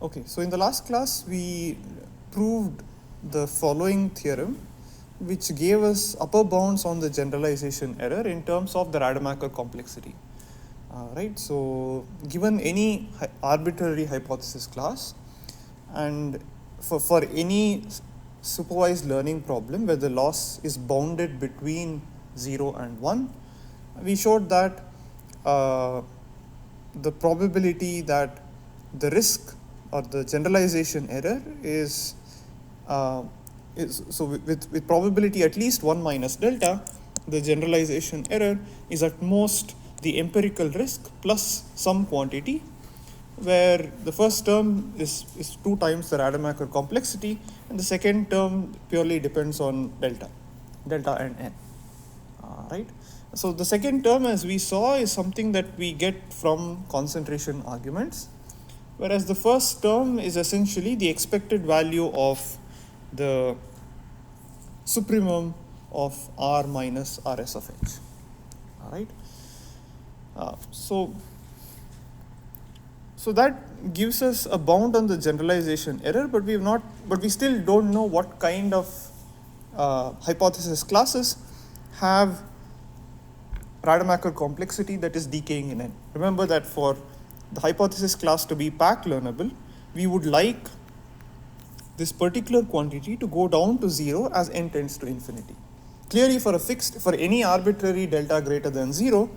Okay, so in the last class we proved the following theorem, which gave us upper bounds on the generalization error in terms of the Rademacher complexity. Right, so given any arbitrary hypothesis class, and for any supervised learning problem where the loss is bounded between 0 and 1, we showed that the probability that the risk or the generalization error is so with probability at least 1 minus delta, the generalization error is at most the empirical risk plus some quantity, where the first term is 2 times the Rademacher complexity, and the second term purely depends on delta and n. Right. So the second term, as we saw, is something that we get from concentration arguments, whereas the first term is essentially the expected value of the supremum of R minus Rs of h. All right. So that gives us a bound on the generalization error, but we still don't know what kind of hypothesis classes have Rademacher complexity that is decaying in n. Remember that for the hypothesis class to be pack learnable, we would like this particular quantity to go down to 0 as n tends to infinity. Clearly, for any arbitrary delta greater than 0,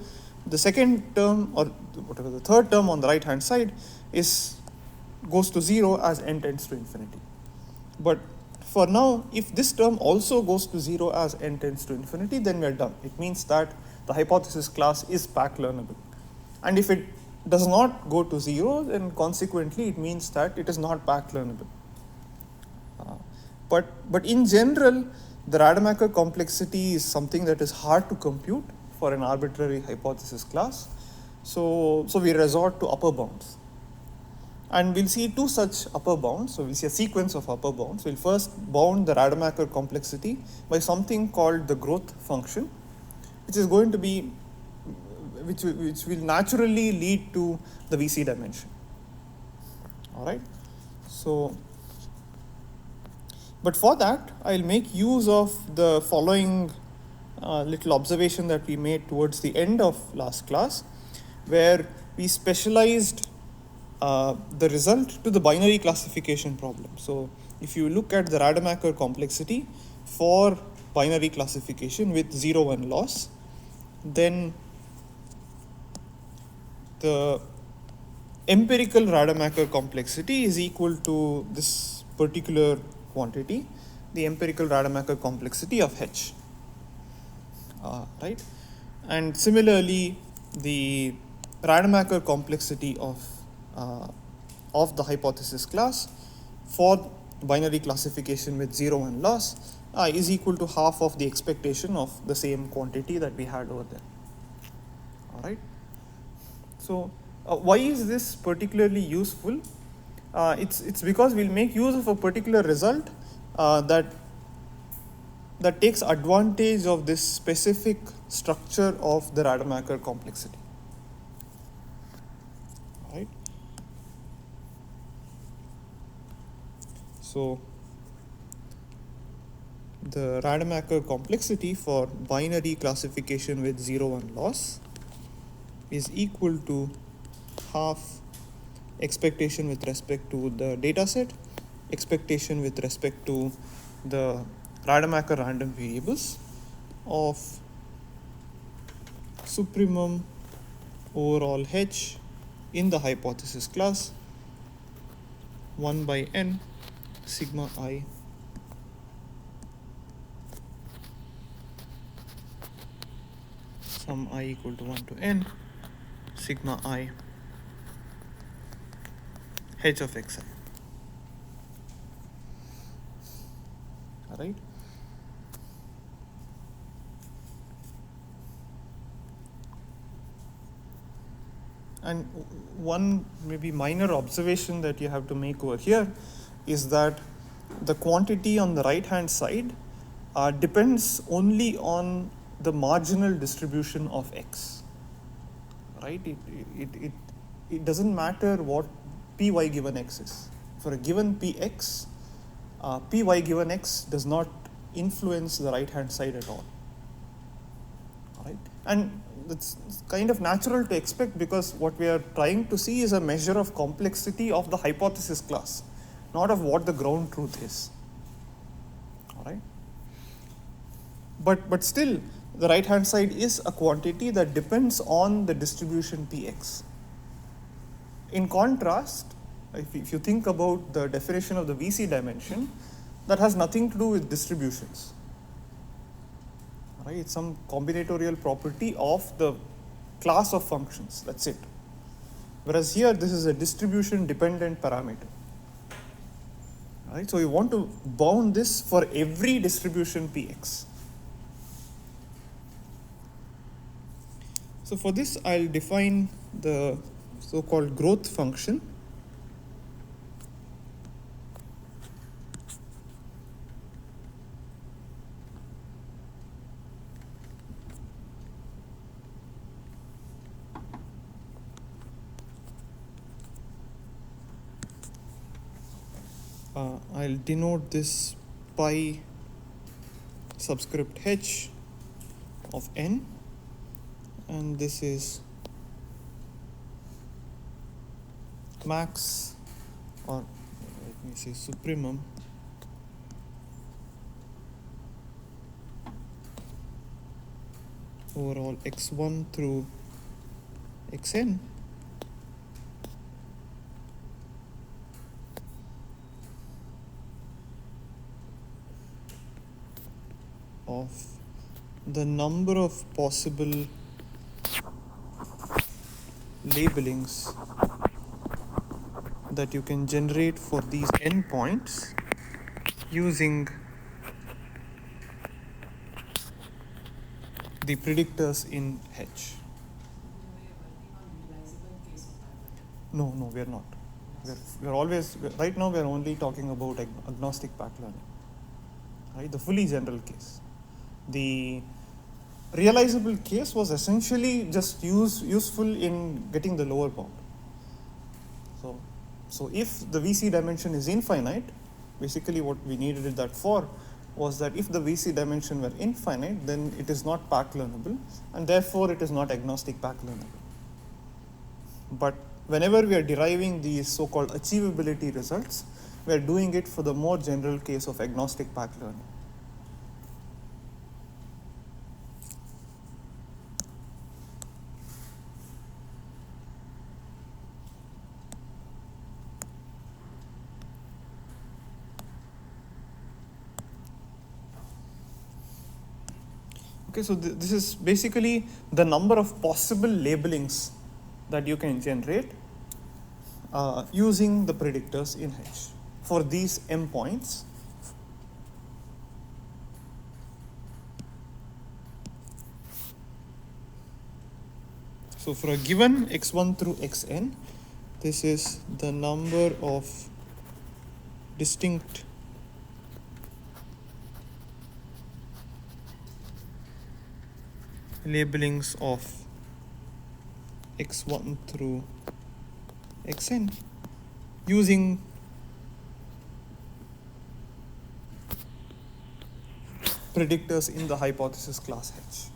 the second term or whatever the third term on the right hand side goes to 0 as n tends to infinity. But for now, if this term also goes to 0 as n tends to infinity, then we are done. It means that the hypothesis class is pack learnable. And if it does not go to 0, then consequently it means that it is not pack learnable. But in general, the Rademacher complexity is something that is hard to compute for an arbitrary hypothesis class. So we resort to upper bounds. And we'll see 2 such upper bounds. So we'll see a sequence of upper bounds. We'll first bound the Rademacher complexity by something called the growth function, which is going to be, which will naturally lead to the VC dimension. All right. So, but for that, I'll make use of the following little observation that we made towards the end of last class, where we specialized the result to the binary classification problem. So if you look at the Rademacher complexity for binary classification with 0-1 loss, then the empirical Rademacher complexity is equal to this particular quantity, the empirical Rademacher complexity of h. Right? And similarly, the Rademacher complexity of the hypothesis class for binary classification with 0-1 loss is equal to half of the expectation of the same quantity that we had over there. All right. So why is this particularly useful? It's because we'll make use of a particular result that takes advantage of this specific structure of the Rademacher complexity. All right. So the Rademacher complexity for binary classification with 0-1 loss is equal to half expectation with respect to the data set, expectation with respect to the Rademacher random variables of supremum overall h in the hypothesis class 1 by n sigma I sum I equal to 1 to n sigma I h of xi. All right. And one maybe minor observation that you have to make over here is that the quantity on the right hand side depends only on the marginal distribution of x. Right? It doesn't matter what py given x is. for a given px, py given x does not influence the right hand side at all. All right, and it's kind of natural to expect, because what we are trying to see is a measure of complexity of the hypothesis class, not of what the ground truth is. All right, but still the right hand side is a quantity that depends on the distribution px. In contrast, if you think about the definition of the VC dimension, that has nothing to do with distributions. Right? It's some combinatorial property of the class of functions. That's it. Whereas here, this is a distribution dependent parameter. Right? So you want to bound this for every distribution px. So for this, I'll define the so-called growth function. I'll denote this pi subscript h of n, and this is max, or let me say supremum, over all x1 through xn of the number of possible labelings that you can generate for these endpoints using the predictors in H. No, we are not. We're always, right now we're only talking about agnostic pack learning, right? The fully general case. The realizable case was essentially just useful in getting the lower bound. So if the VC dimension is infinite, basically what we needed that for was that if the VC dimension were infinite, then it is not pack learnable, and therefore it is not agnostic pack learnable. But whenever we are deriving these so-called achievability results, we are doing it for the more general case of agnostic pack learning. Okay, so this is basically the number of possible labelings that you can generate using the predictors in H for these M points. So for a given x1 through xn, this is the number of distinct labelings of x1 through xn using predictors in the hypothesis class H.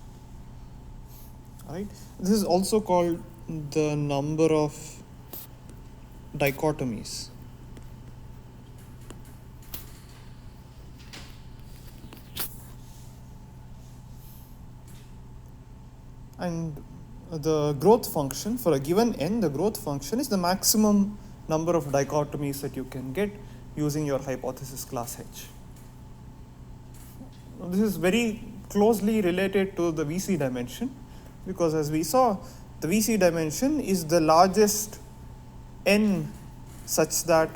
Right? This is also called the number of dichotomies. And the growth function for a given n, the growth function is the maximum number of dichotomies that you can get using your hypothesis class H. This is very closely related to the VC dimension, because as we saw, the VC dimension is the largest n such that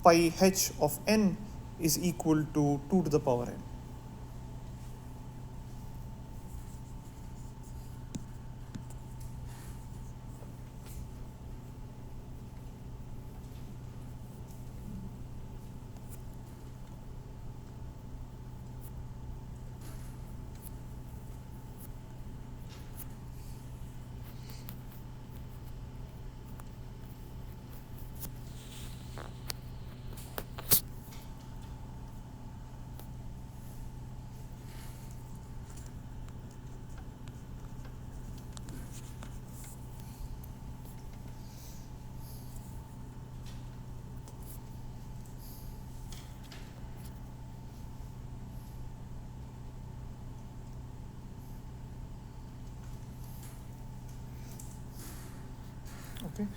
pi h of n is equal to 2 to the power n. Okay,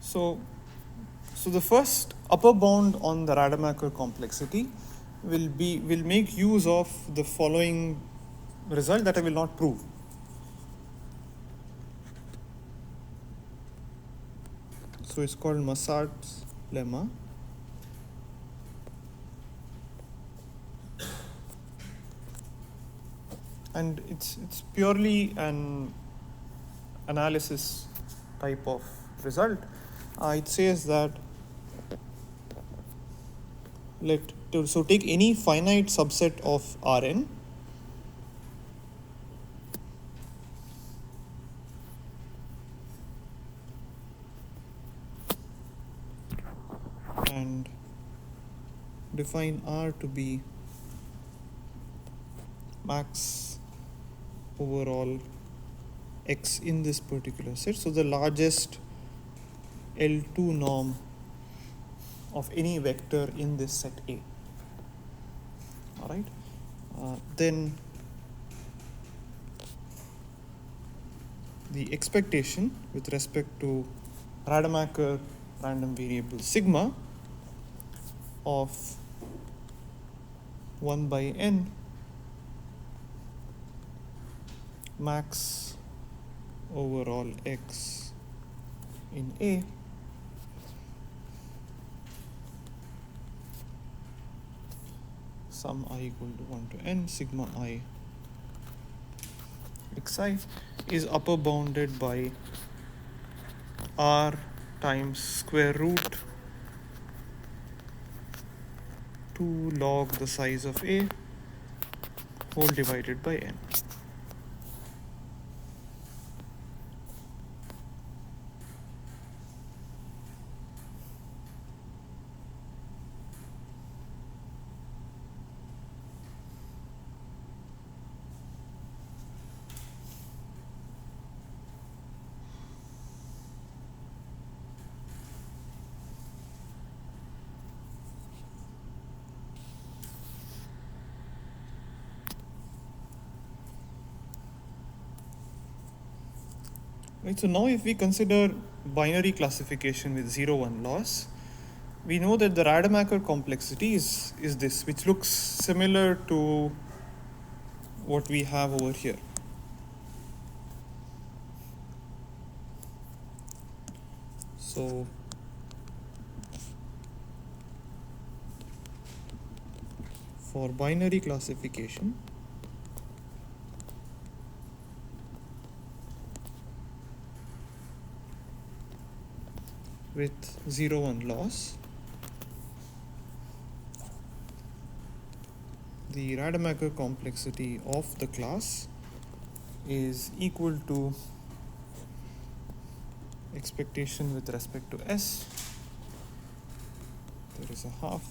so the first upper bound on the Rademacher complexity will make use of the following result that I will not prove. So it's called Massard's lemma. And it's purely an analysis type of result. It says that so take any finite subset of Rn and define R to be max overall X in this particular set. So the largest L2 norm of any vector in this set A. All right. Then the expectation with respect to Rademacher random variable sigma of 1 by n max overall X in A sum I equal to 1 to n sigma I xi is upper bounded by R times square root 2 log the size of A whole divided by n. Right, so now if we consider binary classification with 0-1 loss, we know that the Rademacher complexity is this, which looks similar to what we have over here. So for binary classification, with 0-1 loss, the Rademacher complexity of the class is equal to expectation with respect to S, there is a half,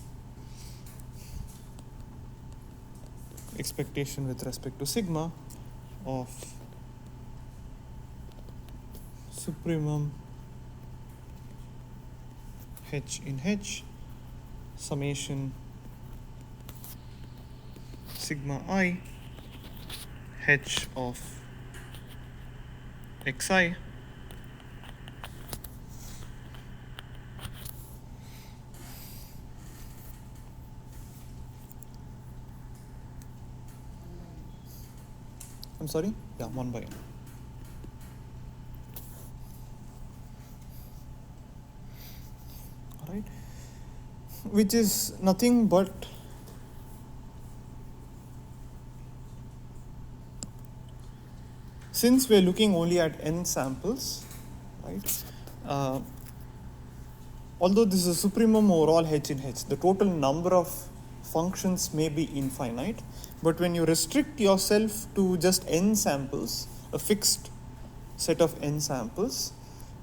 expectation with respect to sigma of supremum H in H summation sigma I H of xi I'm sorry? Yeah, 1 by n. All right, which is nothing but since we're looking only at n samples, right? Although this is a supremum overall H in H, the total number of functions may be infinite, but when you restrict yourself to just n samples, a fixed set of n samples,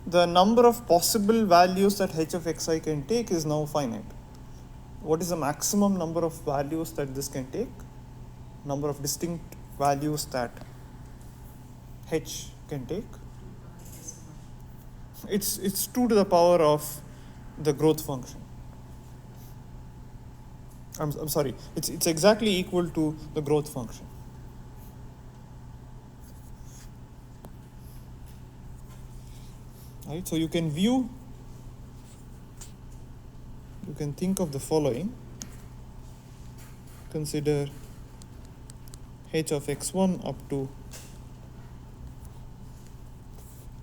the number of possible values that H of xi can take is now finite. What is the maximum number of values that this can take? Number of distinct values that H can take? It's 2 to the power of the growth function. I'm sorry, it's exactly equal to the growth function. Right, so you can think of the following. Consider h of x1 up to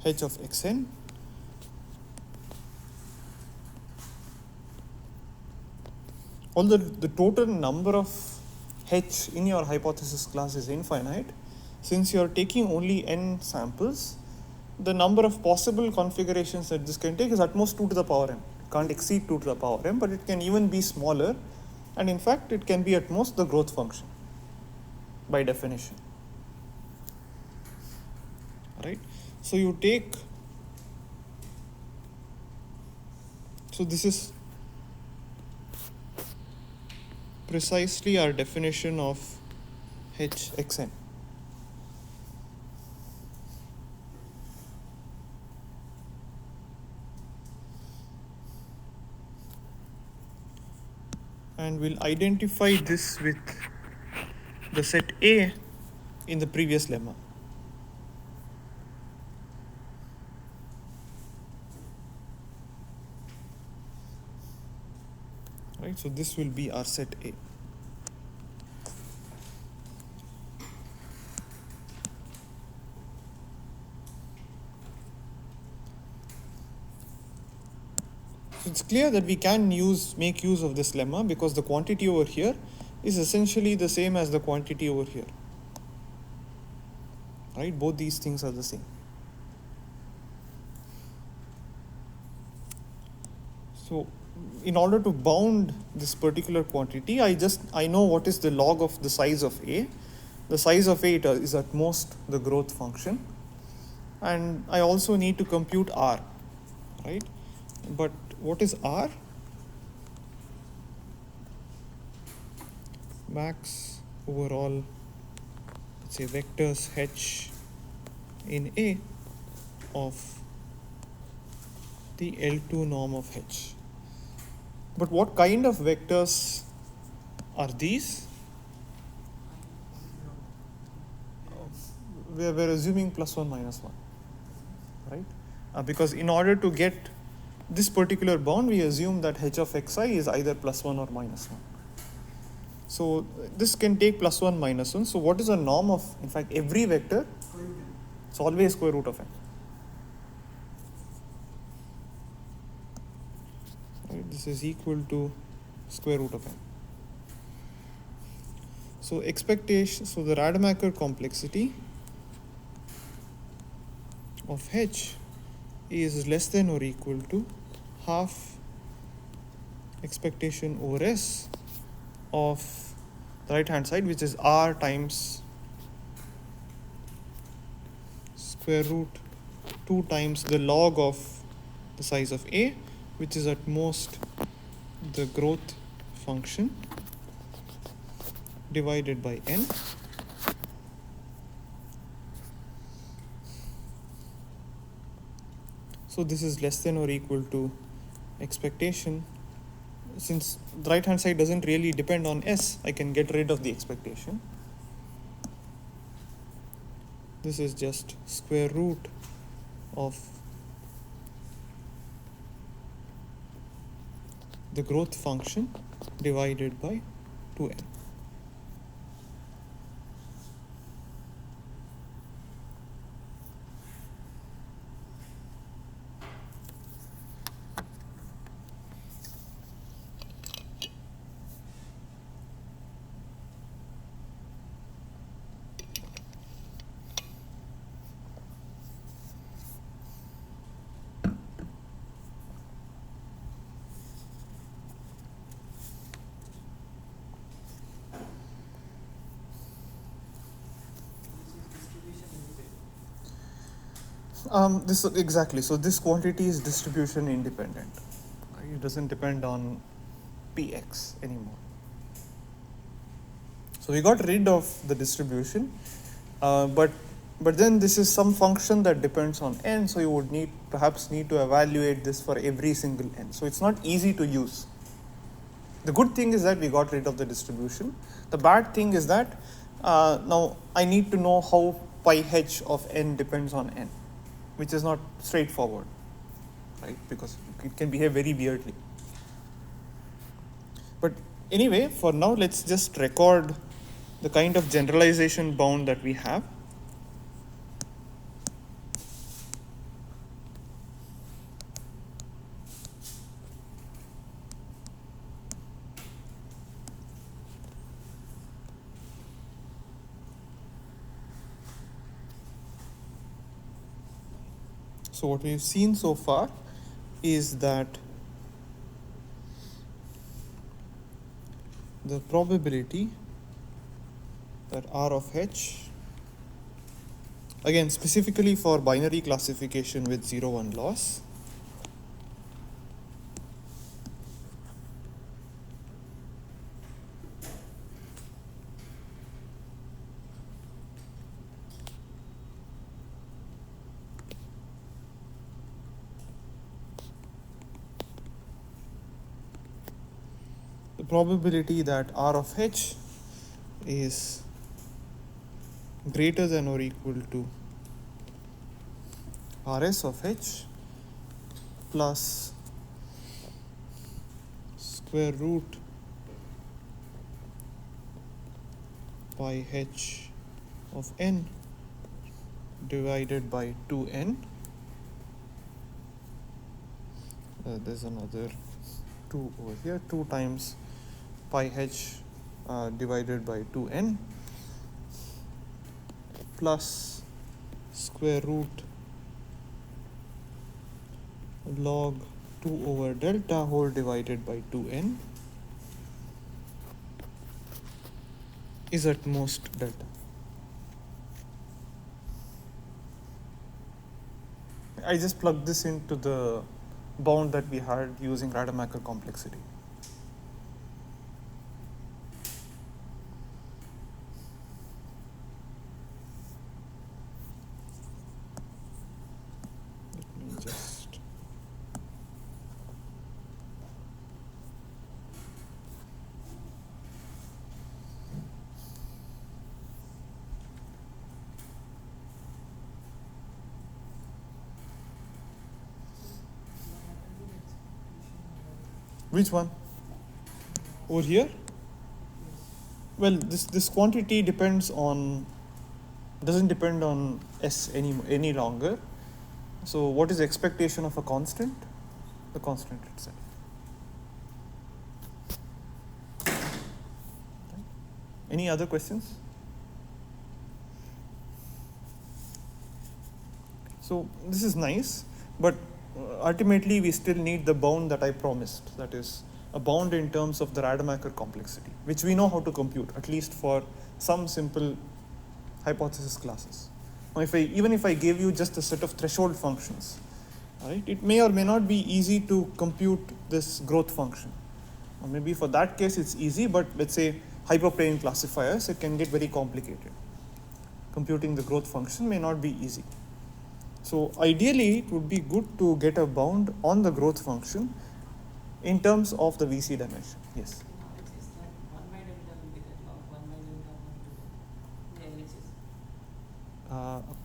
h of xn. Although the total number of h in your hypothesis class is infinite, since you are taking only n samples, the number of possible configurations that this can take is at most 2 to the power m. It can't exceed 2 to the power m, but it can even be smaller, and in fact it can be at most the growth function by definition. Right? So you take, so this is precisely our definition of hxn. And we'll identify this with the set A in the previous lemma. Right, so this will be our set A. So it's clear that we can make use of this lemma because the quantity over here is essentially the same as the quantity over here. Right, both these things are the same. So in order to bound this particular quantity, I know what is the log of the size of A. The size of A is at most the growth function, and I also need to compute R, right? But what is R? Max overall, let's say vectors H in A of the L2 norm of H. But what kind of vectors are these? We're assuming plus 1 minus 1, right? Because in order to get this particular bound, we assume that h of xi is either plus 1 or minus 1. So this can take plus 1 minus 1. So what is the norm of, in fact, every vector? It's always square root of n. Right, this is equal to square root of n. So expectation, so the Rademacher complexity of h is less than or equal to half expectation over s of the right hand side, which is r times square root 2 times the log of the size of A, which is at most the growth function divided by n. So this is less than or equal to expectation. Since the right hand side doesn't really depend on s, I can get rid of the expectation. This is just square root of the growth function divided by 2n. This exactly. So this quantity is distribution independent. It doesn't depend on px anymore. So we got rid of the distribution, but then this is some function that depends on n. So you would perhaps need to evaluate this for every single n. So it's not easy to use. The good thing is that we got rid of the distribution. The bad thing is that now I need to know how pi h of n depends on n, which is not straightforward. right? Because it can behave very weirdly. But anyway, for now, let's just record the kind of generalization bound that we have. So what we've seen so far is that the probability that R of H, again specifically for binary classification with 0-1 loss, the probability that R of H is greater than or equal to Rs of H plus square root pi H of n divided by 2n. There's another 2 over here, 2 times pi H divided by 2n plus square root log 2 over delta whole divided by 2n is at most delta. I just plugged this into the bound that we had using Rademacher complexity. Let me just which one? Over here? Well, this quantity doesn't depend on S any longer. So what is the expectation of a constant? The constant itself. Any other questions? So this is nice, but ultimately we still need the bound that I promised, that is a bound in terms of the Rademacher complexity, which we know how to compute, at least for some simple hypothesis classes. Now even if I gave you just a set of threshold functions, right, it may or may not be easy to compute this growth function. Or maybe for that case it's easy, but let's say hyperplane classifiers, it can get very complicated. Computing the growth function may not be easy. So ideally, it would be good to get a bound on the growth function in terms of the VC dimension. Yes.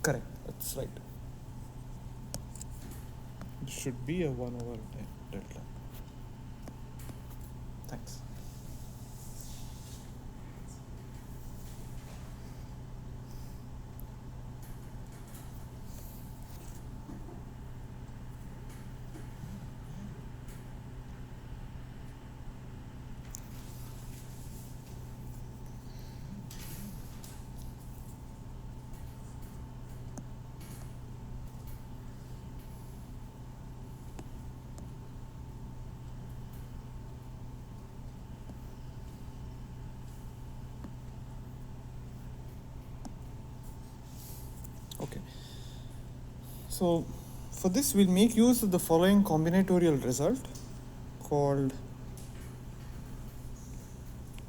Correct. That's right. It should be a 1 over delta. Thanks. Okay. So for this, we'll make use of the following combinatorial result called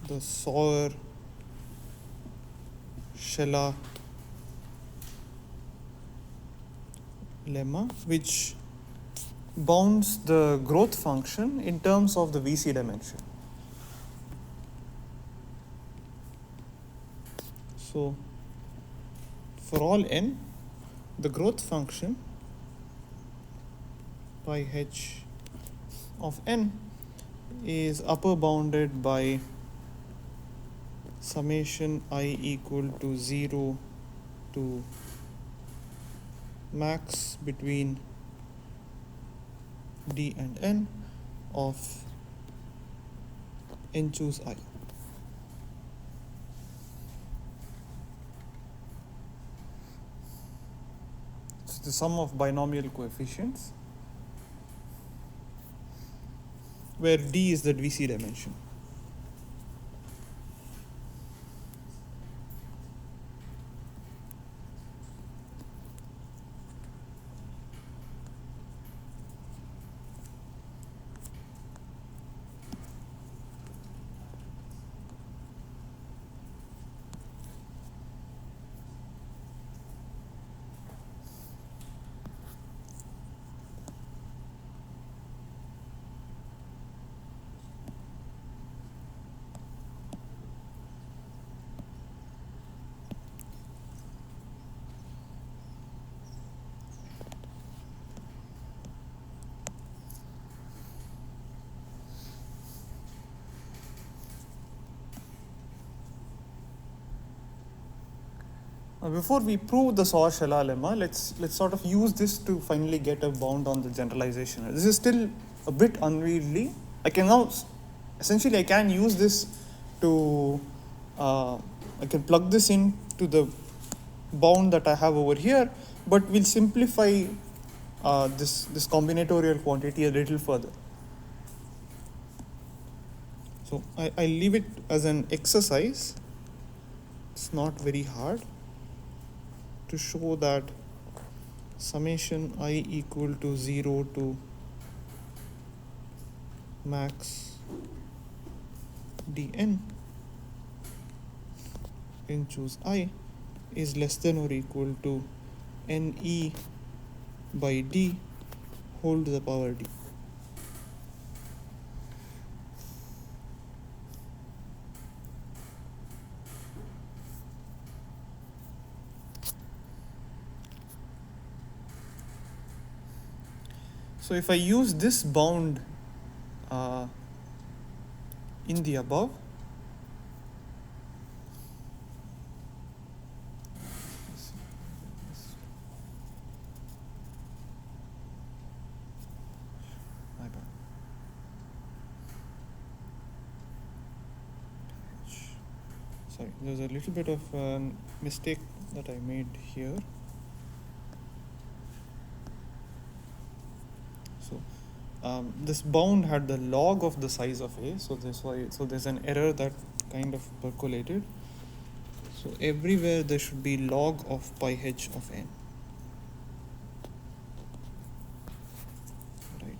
the Sauer-Shelah lemma, which bounds the growth function in terms of the VC dimension. So for all n, the growth function pi h of n is upper bounded by summation I equal to 0 to max between d and n of n choose I. So the sum of binomial coefficients where d is the VC dimension. Now before we prove the Sauer-Shelah lemma, let's sort of use this to finally get a bound on the generalization. This is still a bit unwieldy. I can now essentially I can use this to I can plug this in to the bound that I have over here, but we'll simplify this combinatorial quantity a little further. So I leave it as an exercise. It's not very hard to show that summation I equal to 0 to max dn n choose I is less than or equal to ne by d whole to the power d. So if I use this bound in the above, sorry, there's a little bit of mistake that I made here. So this bound had the log of the size of A, so there's an error that kind of percolated. So everywhere there should be log of pi h of n. Right.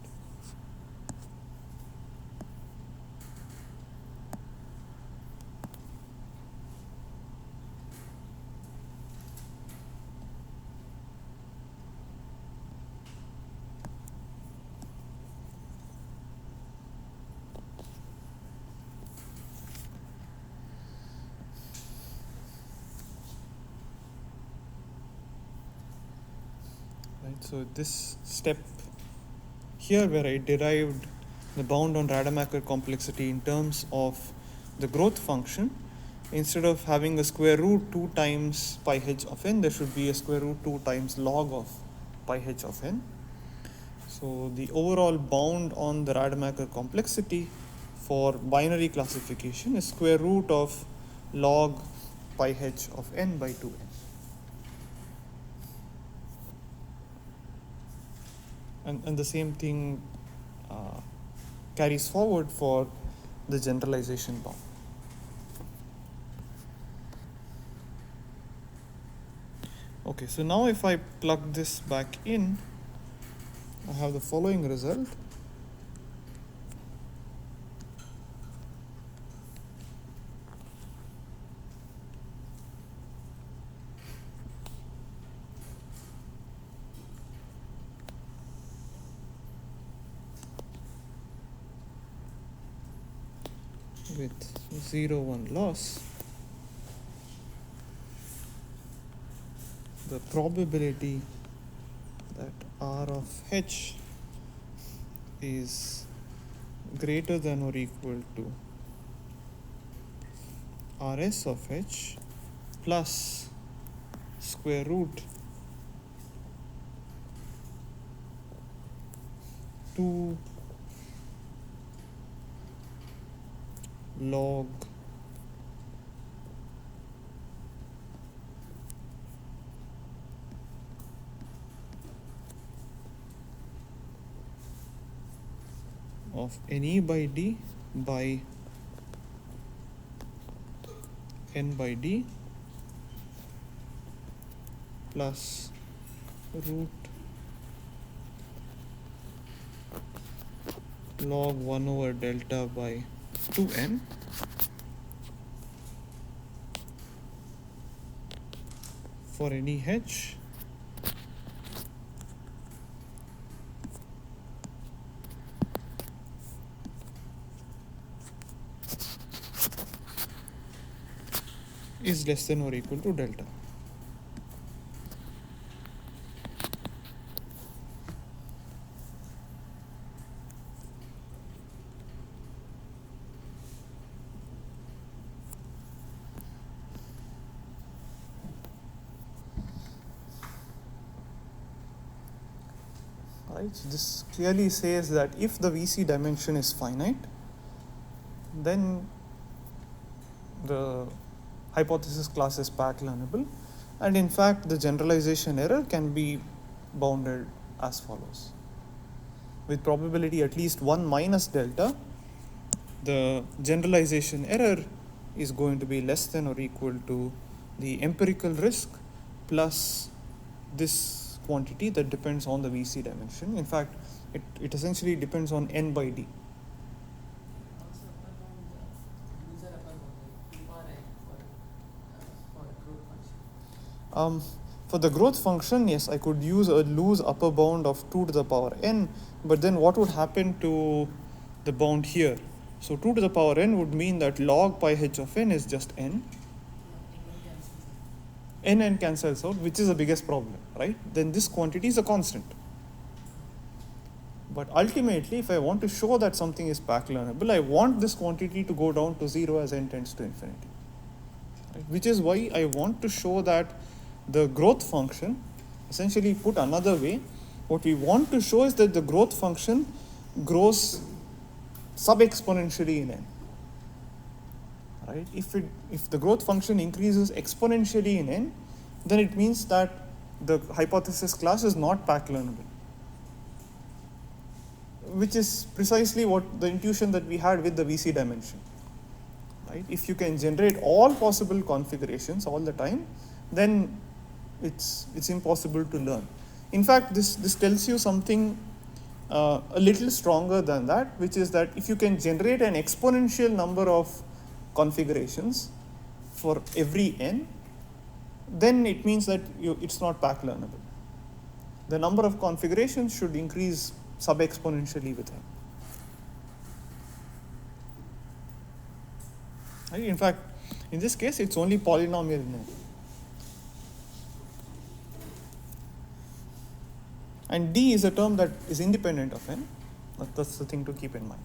So this step here where I derived the bound on Rademacher complexity in terms of the growth function, instead of having a square root 2 times pi h of n, there should be a square root 2 times log of pi h of n. So the overall bound on the Rademacher complexity for binary classification is square root of log pi h of n by 2n. And the same thing carries forward for the generalization bound. Okay, so now if I plug this back in, I have the following result. With 0, 1 loss, the probability that R of h is greater than or equal to rs of h plus square root 2 log of NE by D by N by D plus root log 1 over delta by 2n for any h is less than or equal to delta. Right, so this clearly says that if the VC dimension is finite, then the hypothesis class is pack learnable, and in fact the generalization error can be bounded as follows. With probability at least 1 minus delta, the generalization error is going to be less than or equal to the empirical risk plus this quantity that depends on the VC dimension. In fact, it essentially depends on N by D. For the growth function, yes, I could use a loose upper bound of 2 to the power n, but then what would happen to the bound here? So 2 to the power n would mean that log pi h of n is just n. N cancels out, which is the biggest problem, right? Then this quantity is a constant. But ultimately, if I want to show that something is pack learnable, I want this quantity to go down to 0 as n tends to infinity. Right? Which is why I want to show that the growth function, essentially put another way, what we want to show is that the growth function grows sub-exponentially in n. Right? If the growth function increases exponentially in n, then it means that the hypothesis class is not pack learnable, which is precisely what the intuition that we had with the VC dimension. Right? If you can generate all possible configurations all the time, then it's impossible to learn. In fact, this tells you something a little stronger than that, which is that if you can generate an exponential number of configurations for every n, then it means that it's not pack learnable. The number of configurations should increase sub-exponentially with n. Right? In fact, in this case, it's only polynomial in n. And D is a term that is independent of n. That's the thing to keep in mind.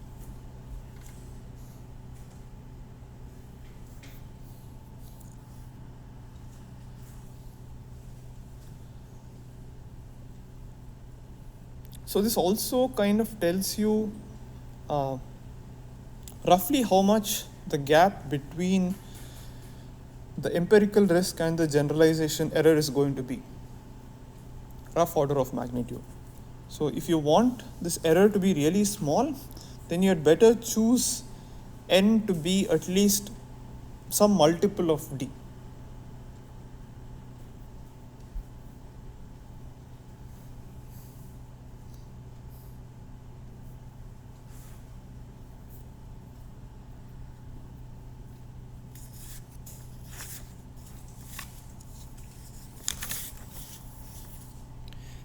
So this also kind of tells you roughly how much the gap between the empirical risk and the generalization error is going to be. Rough order of magnitude. So if you want this error to be really small, then you had better choose n to be at least some multiple of d.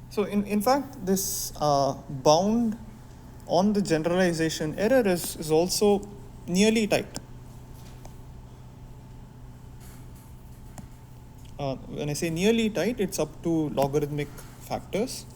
So in fact, this bound on the generalization error is also nearly tight. When I say nearly tight, it's up to logarithmic factors.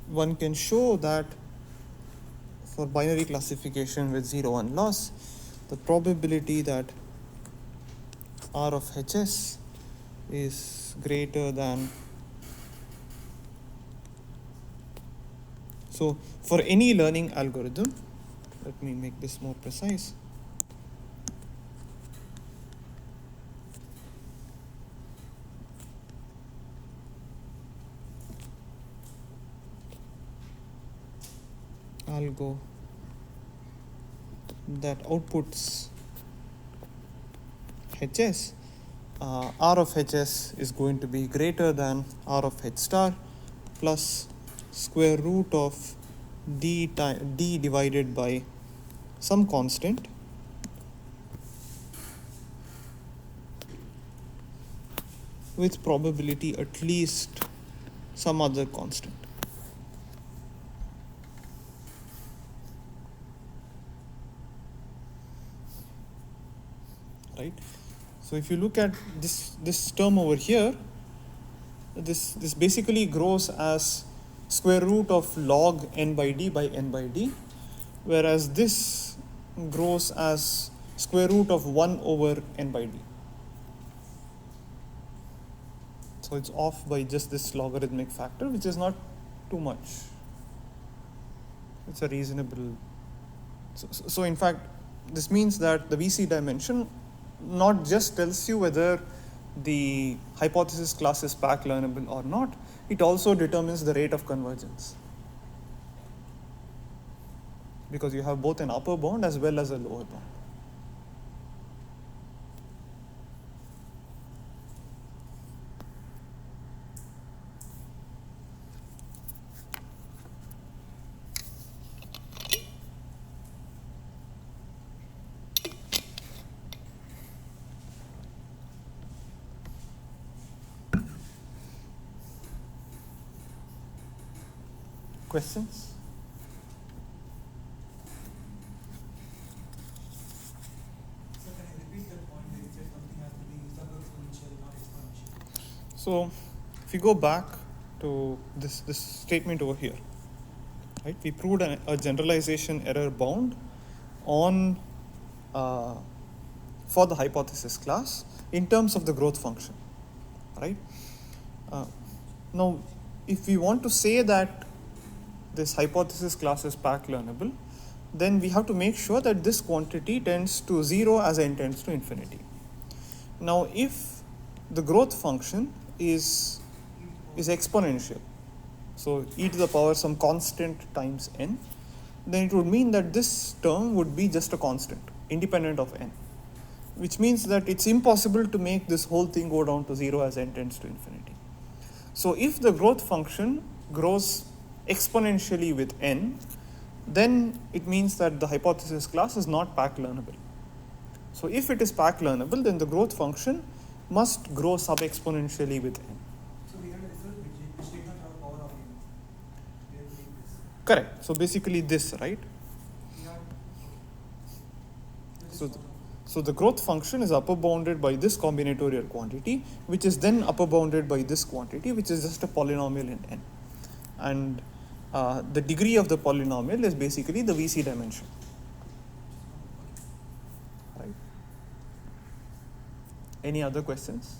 one can show that for binary classification with 0-1 loss, the probability that R of Hs is greater than, so for any learning algorithm, let me make this more precise. Algo that outputs Hs, R of Hs is going to be greater than R of H star plus square root of d divided by some constant with probability at least some other constant. Right? So if you look at this term over here, this basically grows as square root of log n by d, whereas this grows as square root of 1 over n by d. So it's off by just this logarithmic factor, which is not too much. It's a reasonable. So in fact, this means that the VC dimension not just tells you whether the hypothesis class is pack learnable or not, it also determines the rate of convergence. Because you have both an upper bound as well as a lower bound. Questions? So can I repeat that point that you said something has to be sub-exponential, not exponential? So if you go back to this statement over here, right? We proved a generalization error bound on for the hypothesis class in terms of the growth function, right? Now, if we want to say that this hypothesis class is pack learnable, then we have to make sure that this quantity tends to 0 as n tends to infinity. Now, if the growth function is exponential, so e to the power some constant times n, then it would mean that this term would be just a constant, independent of n, which means that it's impossible to make this whole thing go down to 0 as n tends to infinity. So if the growth function grows exponentially with n, then it means that the hypothesis class is not pack learnable. So if it is pack learnable, then the growth function must grow sub-exponentially with n. So we had a result which did not have power of n. We have to take this. Correct. So basically this, right? We had, okay. So the growth function is upper bounded by this combinatorial quantity, which is then upper bounded by this quantity, which is just a polynomial in n. And the degree of the polynomial is basically the VC dimension. Right? Any other questions?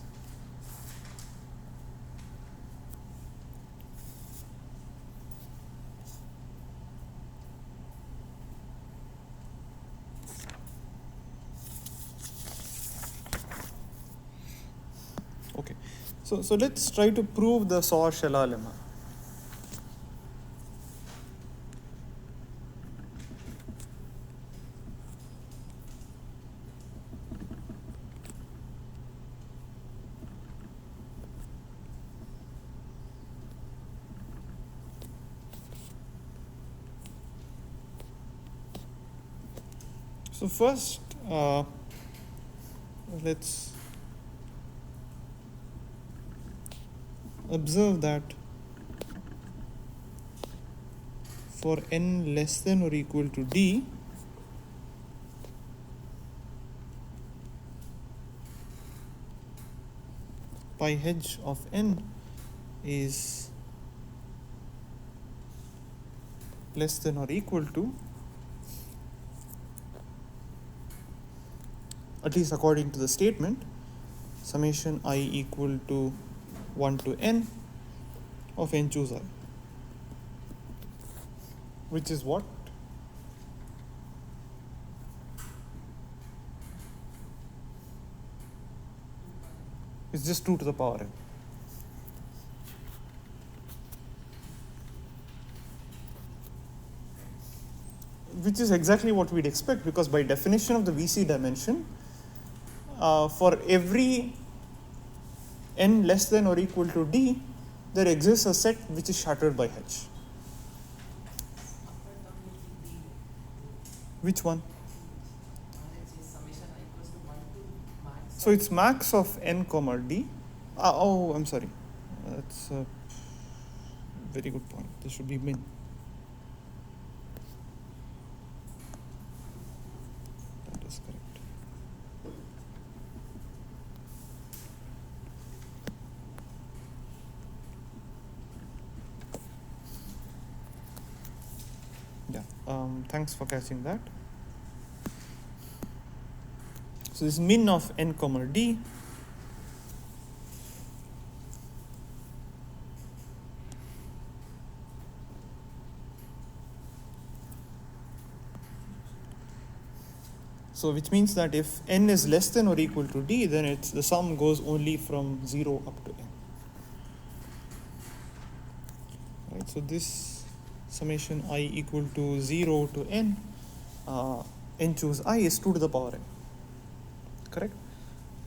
Okay, so let's try to prove the Sauer-Shelah lemma. So first, let's observe that for n less than or equal to d, pi h of n is less than or equal to, at least according to the statement, summation I equal to 1 to n of n choose I, which is what? It's just 2 to the power n. Which is exactly what we'd expect, because by definition of the VC dimension, for every n less than or equal to d, there exists a set which is shattered by h. Which one? So it's max of n comma d. Oh, I'm sorry. That's a very good point. This should be min. That is correct. Yeah. Thanks for catching that. So this min of n comma d so which means that if n is less than or equal to d, then it's the sum goes only from 0 up to n. Right, so this summation I equal to 0 to n, n choose I is 2 to the power n. Correct?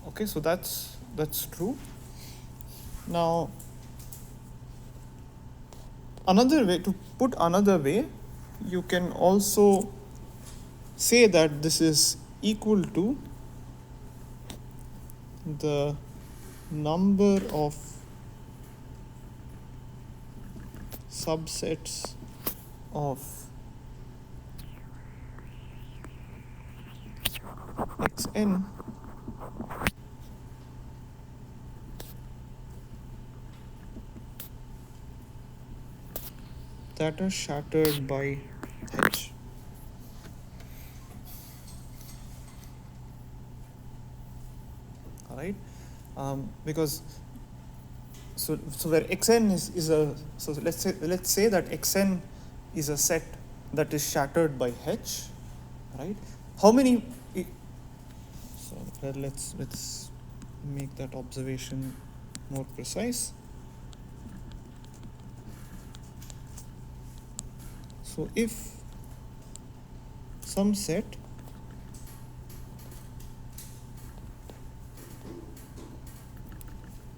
Okay, so that's true. Now, another way, to put another way, you can also say that this is equal to the number of subsets of xn that are shattered by h. All right, because so where xn is a, so let's say that xn is a set that is shattered by h, right? How many? So let's make that observation more precise. So if some set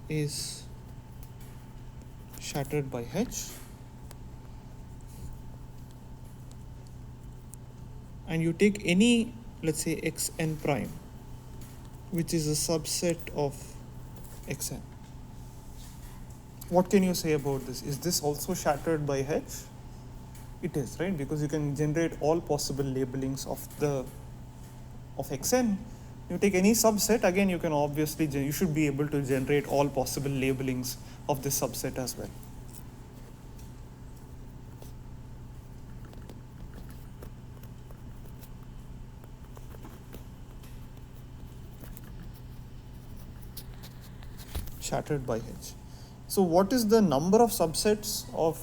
is shattered by h and you take any, let's say, xn prime, which is a subset of xn, what can you say about this? Is this also shattered by h? It is, right? Because you can generate all possible labelings of xn. You take any subset, again you can obviously, you should be able to generate all possible labelings of this subset as well. Shattered by h. So what is the number of subsets of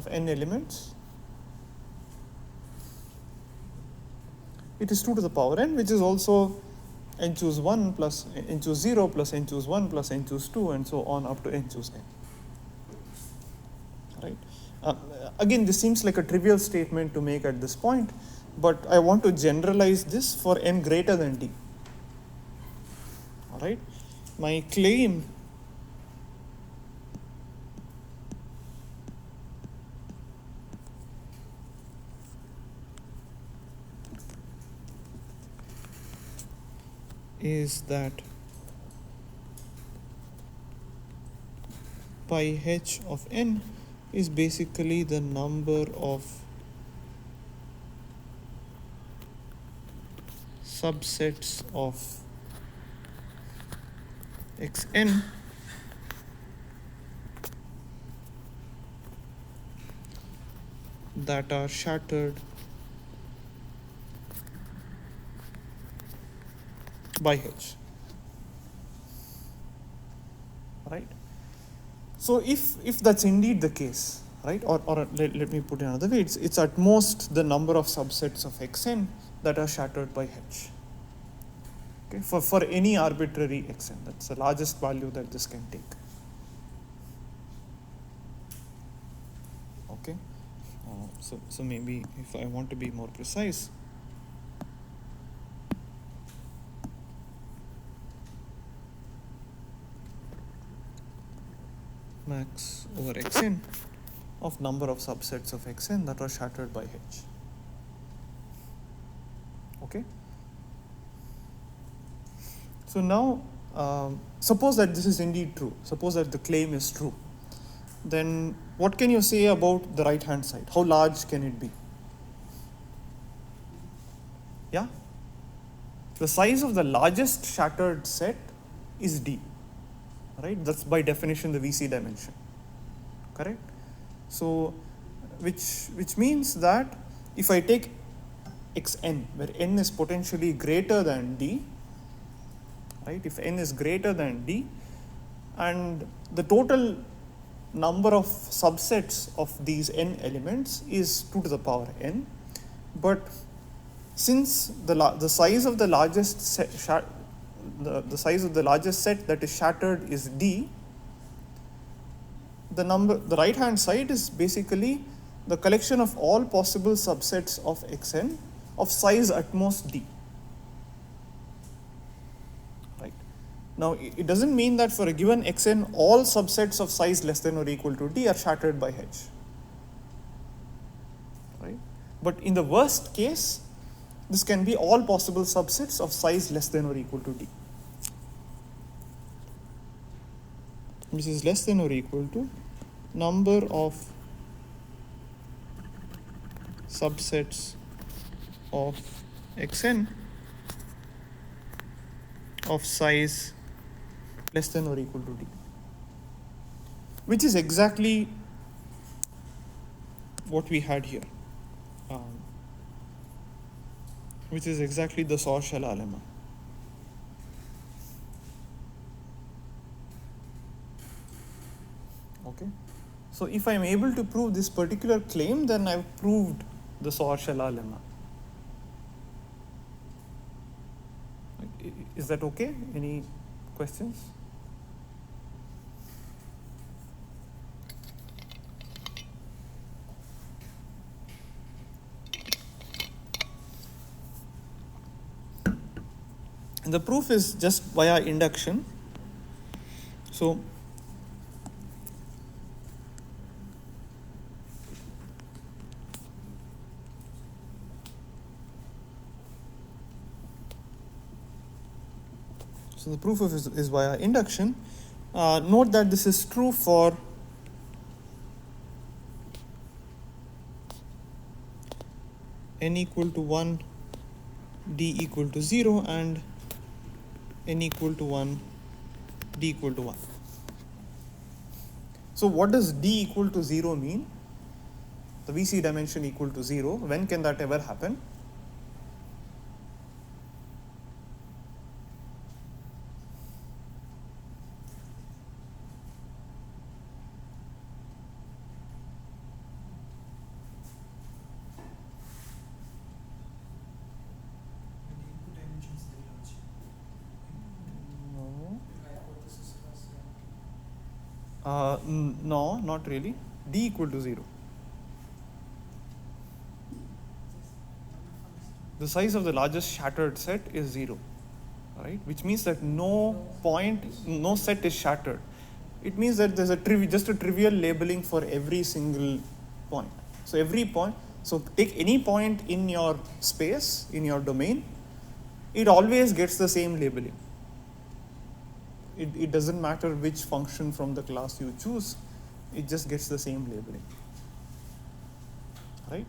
n elements? It is 2 to the power n, which is also n choose 1 plus n choose 0 plus n choose 1 plus n choose 2 and so on up to n choose n. Right? Again, this seems like a trivial statement to make at this point, but I want to generalize this for n greater than d. All right? My claim is that pi h of n is basically the number of subsets of xn that are shattered by H. Right? So if that's indeed the case, right, or let me put it another way, it's at most the number of subsets of Xn that are shattered by H. Okay, for any arbitrary Xn, that's the largest value that this can take. Okay, so maybe if I want to be more precise, max over Xn of number of subsets of Xn that are shattered by H. Okay. So now, suppose that this is indeed true. Suppose that the claim is true. Then what can you say about the right hand side? How large can it be? Yeah? The size of the largest shattered set is D. Right? That's by definition the VC dimension. Correct? So, which means that if I take Xn, where n is potentially greater than D, right? If n is greater than D, and the total number of subsets of these n elements is 2 to the power n, but since the size of the largest set, the size of the largest set that is shattered is D, the right hand side is basically the collection of all possible subsets of Xn of size at most D. Right. Now it doesn't mean that for a given Xn all subsets of size less than or equal to D are shattered by H. Right. But in the worst case, this can be all possible subsets of size less than or equal to D, which is less than or equal to number of subsets of Xn of size less than or equal to D, which is exactly what we had here, which is exactly the Sauer-Shelah lemma. Okay, so if I am able to prove this particular claim, then I've proved the Sauer-Shelah lemma. Is that okay? Any questions? And the proof is just via induction. So the proof is via induction. Note that this is true for n equal to 1, d equal to 0, and n equal to 1, d equal to 1. So what does d equal to 0 mean? The VC dimension equal to 0. When can that ever happen? No, not really. D equal to 0. The size of the largest shattered set is 0, right? Which means that no set is shattered. It means that there's just a trivial labeling for every single point. So every point, so take any point in your space, in your domain, it always gets the same labeling. It doesn't matter which function from the class you choose, it just gets the same labeling, right?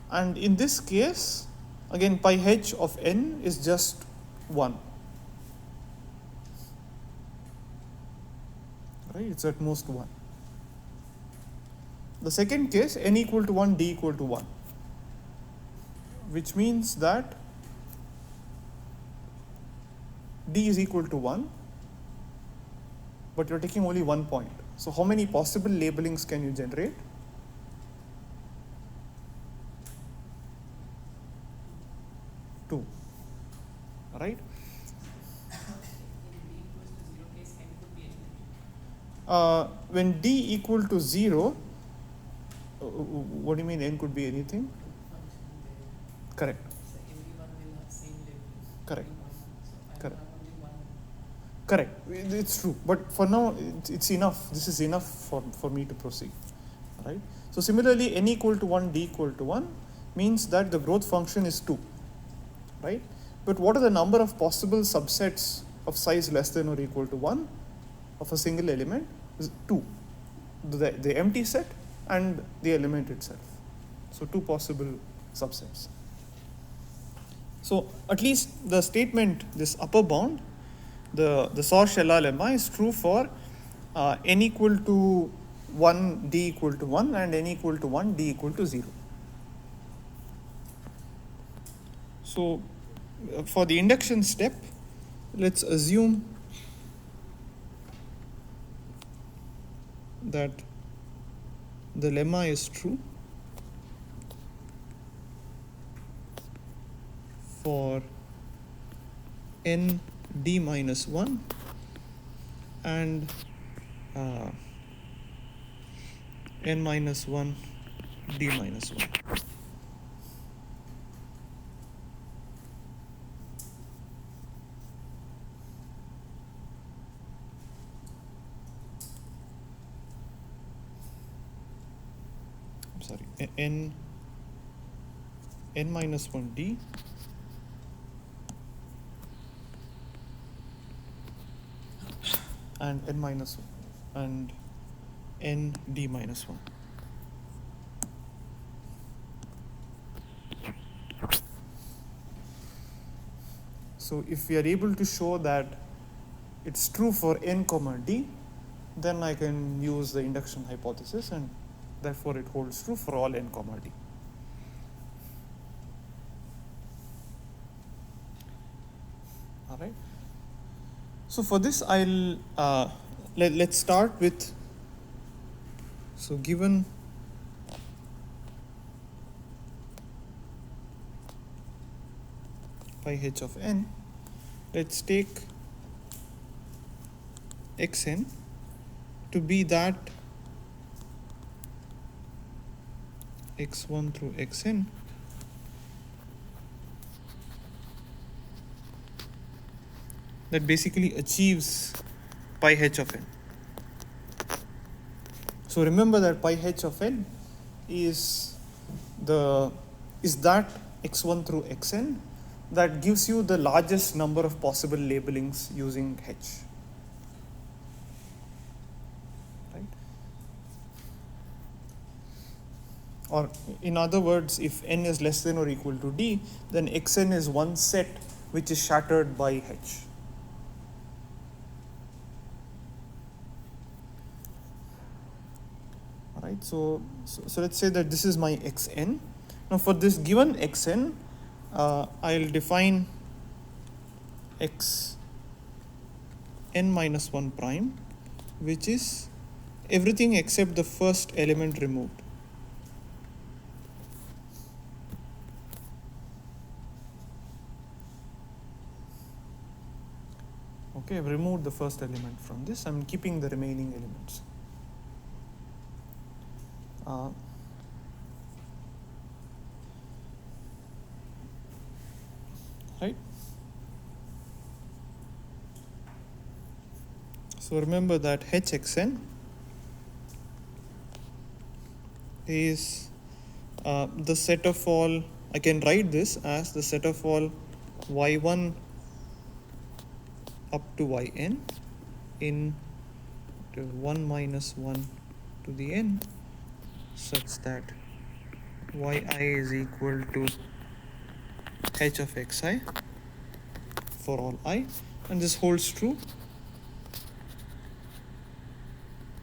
And in this case, again, pi h of n is just 1, right? It's at most 1. The second case, n equal to 1, d equal to 1, which means that d is equal to 1, but you're taking only 1 point. So how many possible labelings can you generate? Two, right? When d equal to 0, what do you mean n could be anything? Correct. Correct. Correct. Correct. It's true. But for now, it's enough. This is enough for me to proceed. Right? So similarly, n equal to 1, d equal to 1 means that the growth function is 2. Right? But what are the number of possible subsets of size less than or equal to 1 of a single element? Is 2. The empty set and the element itself. So 2 possible subsets. So at least the statement, this upper bound, the Sauer-Shelah lemma is true for n equal to 1, d equal to 1, and n equal to 1, d equal to 0. So for the induction step, let's assume that the lemma is true for n d minus 1 and n minus 1 d minus 1. I'm sorry, n minus 1 d and n minus 1 and n d minus 1. So if we are able to show that it's true for n comma d, then I can use the induction hypothesis, and therefore it holds true for all n comma d. All right. So for this, I'll let's start with, so given pi h of n, let's take xn to be that x1 through xn that basically achieves pi h of n. So remember that pi h of n is that x1 through xn that gives you the largest number of possible labelings using h. Right? Or in other words, if n is less than or equal to d, then xn is one set which is shattered by h. Right? So let's say that this is my xn. Now for this given xn, I'll define x n minus 1 prime, which is everything except the first element removed. Okay, I've removed the first element from this. I'm keeping the remaining elements. Right? So remember that hxn is the set of all, I can write this as the set of all y1 up to yn in 1 minus 1 to the n, such that yi is equal to h of xi for all I, and this holds true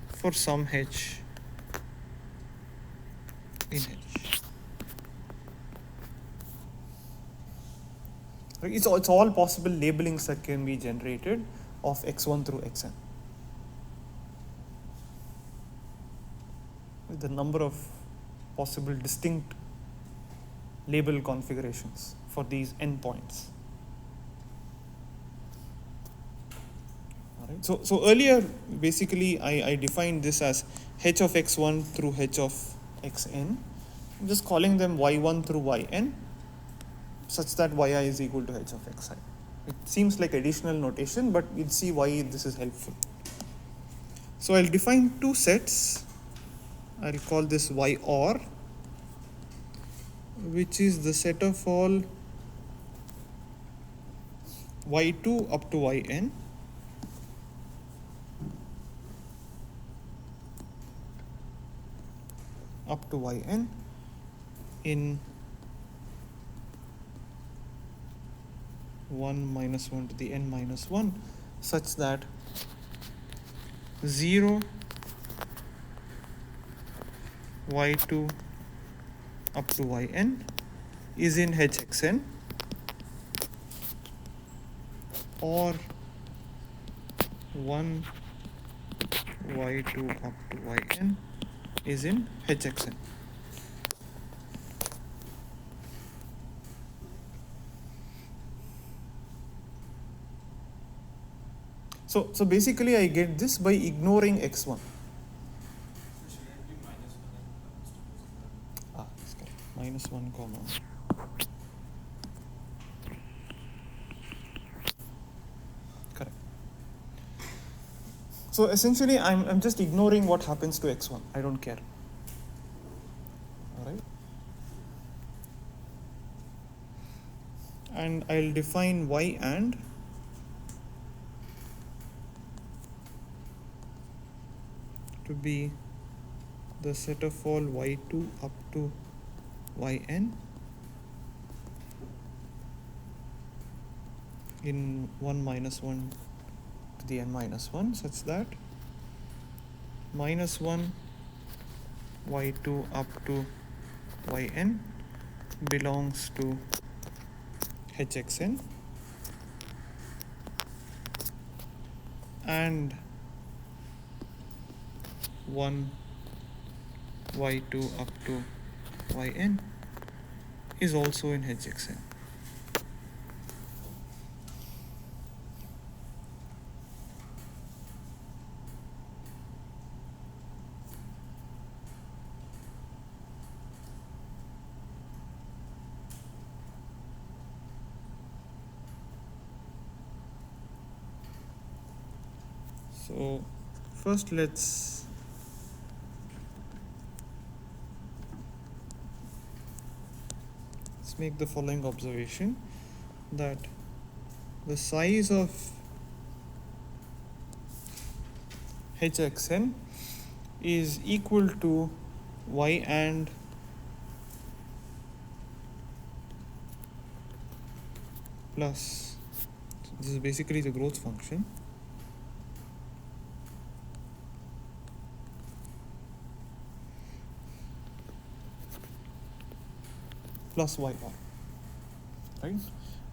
for some h in H. Right? It's all possible labelings that can be generated of x1 through xn. With the number of possible distinct label configurations for these endpoints. All right. So earlier, basically, I defined this as h of x1 through h of xn. I'm just calling them y1 through yn, such that yi is equal to h of xi. It seems like additional notation, but you'll see why this is helpful. So I'll define two sets. I'll call this y or, which is the set of all y2 up to yn, up to yn in 1 minus 1 to the n minus 1, such that 0 y2 up to yn is in hxn, or 1 y2 up to yn is in hxn. So basically I get this by ignoring x1. So should it be minus 1 and That's correct. Minus 1 comma. Correct. So essentially I'm just ignoring what happens to x1. I don't care. All right. And I'll define y and to be the set of all y2 up to yn in 1 minus 1 to the n minus 1, such that minus 1 y2 up to yn belongs to hxn, and 1 y2 up to yn is also in hxn. So first let's make the following observation, that the size of hxn is equal to y and plus, this is basically the growth function, plus y bar, right?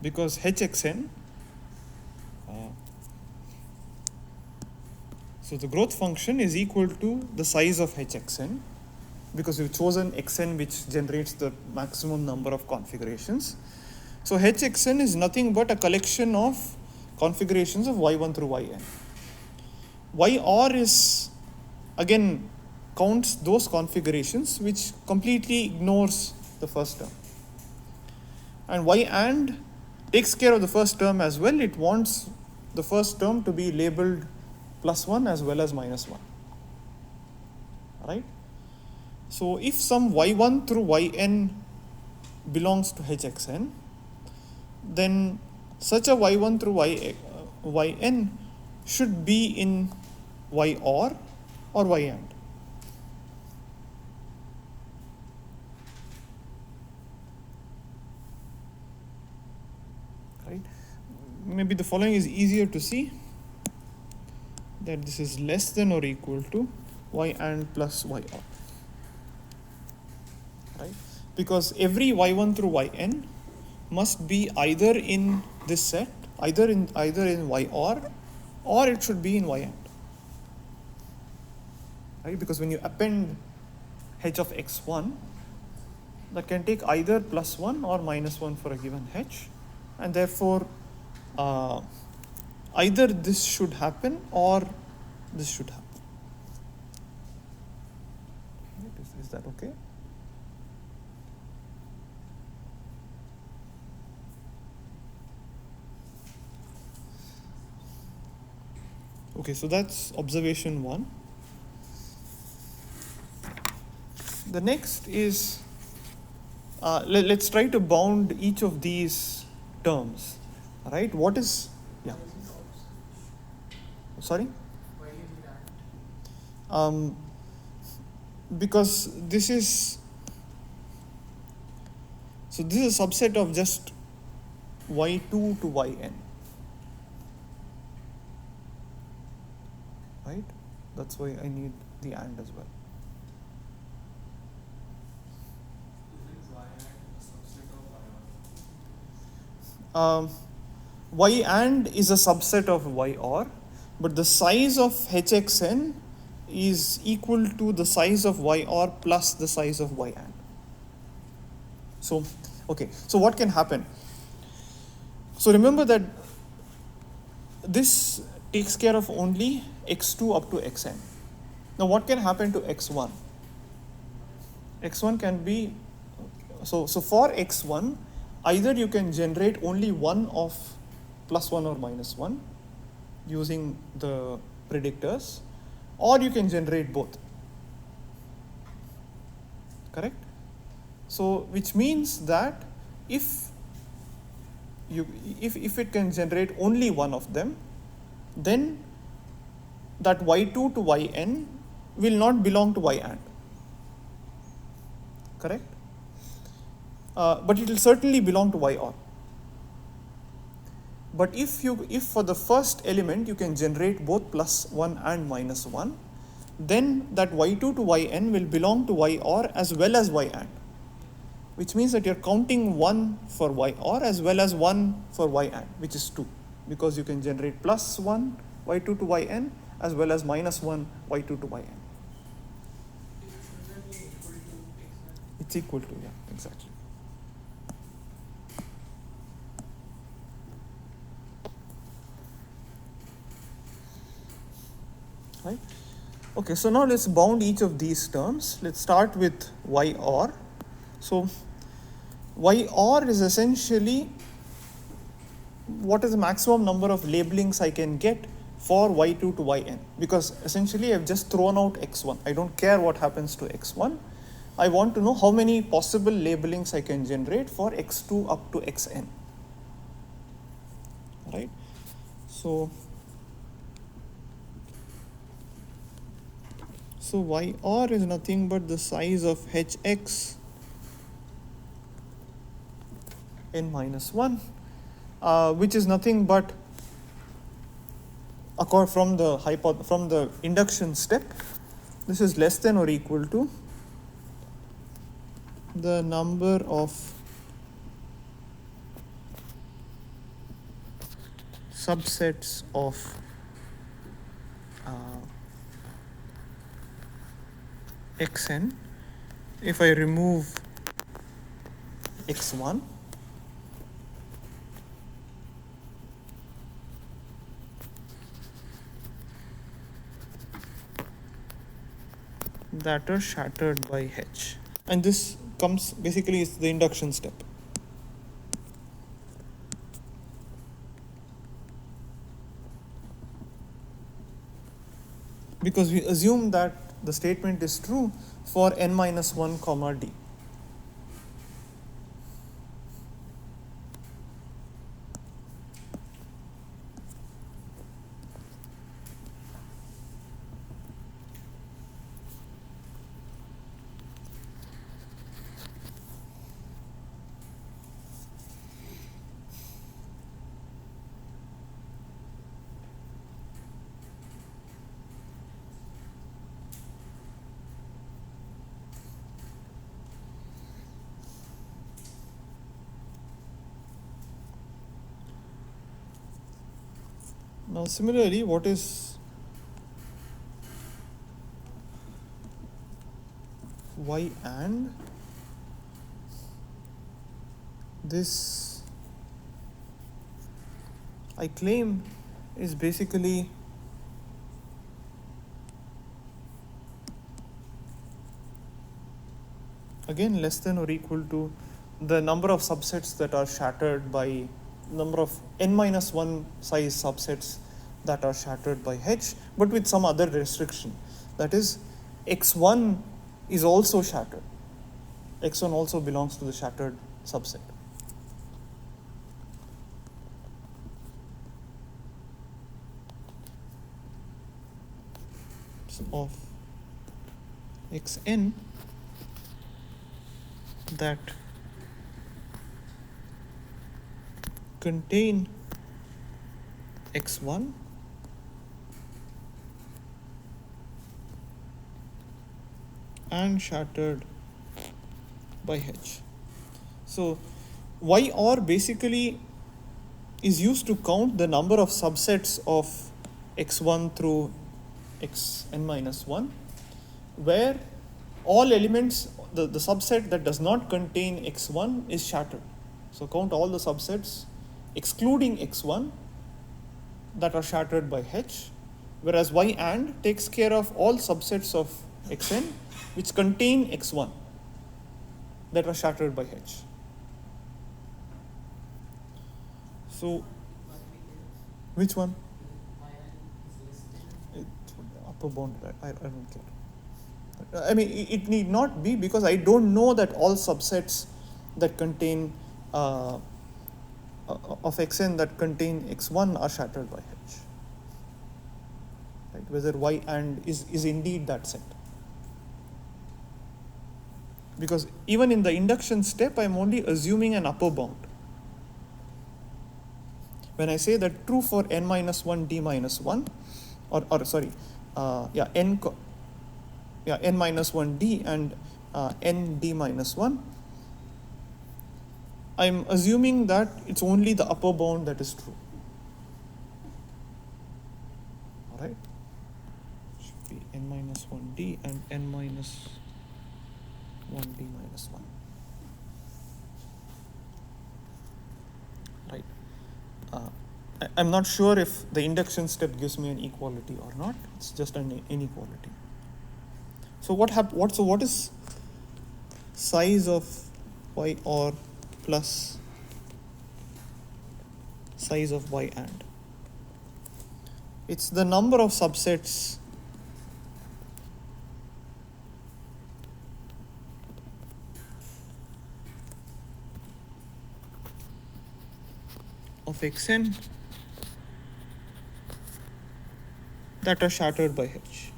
Because hxn, so the growth function is equal to the size of hxn, because we've chosen xn which generates the maximum number of configurations. So hxn is nothing but a collection of configurations of y1 through yn. Y or is, again, counts those configurations which completely ignores the first term. And y and takes care of the first term as well. It wants the first term to be labeled +1 as well as -1. Right? So if some y1 through yn belongs to hxn, then such a y1 through yn should be in y or y and. Right? Maybe the following is easier to see, that this is less than or equal to y and plus y or. right? Because every y1 through yn must be either in this set, either in y or it should be in y end, right? Because when you append h of x1, that can take either +1 or -1 for a given h, and therefore either this should happen or this should happen. Is that okay? Okay, so that's observation 1. The next is, let's try to bound each of these terms, right? What is, yeah, sorry? Because this is a subset of just y2 to yn, right? That's why I need the and as well. Y and is a subset of y or, but the size of hxn is equal to the size of y or plus the size of y and. So, okay, so what can happen? So remember that this takes care of only x2 up to xn. Now what can happen to x1? X1 can be, so for x1, either you can generate only one of +1 or -1 using the predictors, or you can generate both. Correct? So which means that if it can generate only one of them, then that y2 to yn will not belong to y and. Correct? But it will certainly belong to y or. But if for the first element you can generate both +1 and -1, then that y2 to yn will belong to y or as well as y and, which means that you're counting 1 for y or as well as 1 for y and, which is 2, because you can generate +1 y2 to yn as well as -1 y2 to yn. It's equal to, yeah, exactly. Right? Okay, so now let's bound each of these terms. Let's start with y or. So y or is essentially what is the maximum number of labelings I can get for y2 to yn, because essentially I've just thrown out x1. I don't care what happens to x1. I want to know how many possible labelings I can generate for x2 up to xn. Right? So y or is nothing but the size of hx n minus 1, which is nothing but, from the induction step, this is less than or equal to the number of subsets of xn if I remove x1 that are shattered by h. And this comes basically is the induction step. Because we assume that the statement is true for n minus 1 comma d. Now similarly, what is y and this I claim is basically again less than or equal to the number of subsets that are shattered by number of n minus 1 size subsets that are shattered by H, but with some other restriction. That is, x1 is also shattered. x1 also belongs to the shattered subset. So of xn that contain x1 and shattered by H. So y or basically is used to count the number of subsets of x1 through xn minus 1, where all elements, the subset that does not contain x1 is shattered. So count all the subsets excluding x1 that are shattered by H, whereas y and takes care of all subsets of xn which contain x1 that are shattered by H. So which one? Upper bound, I don't care. I mean, it need not be, because I don't know that all subsets that contain of xn that contain x1 are shattered by H. Right? Whether y and is indeed that set. Because even in the induction step, I'm only assuming an upper bound. When I say that true for n minus 1 d minus 1, n minus 1 d and n d minus 1, I'm assuming that it's only the upper bound that is true. All right? Should be n minus 1 d and n minus 1 d minus 1. Right. I'm not sure if the induction step gives me an equality or not. It's just an inequality. So what is size of y or plus size of y and? It's the number of subsets of xn that are shattered by H.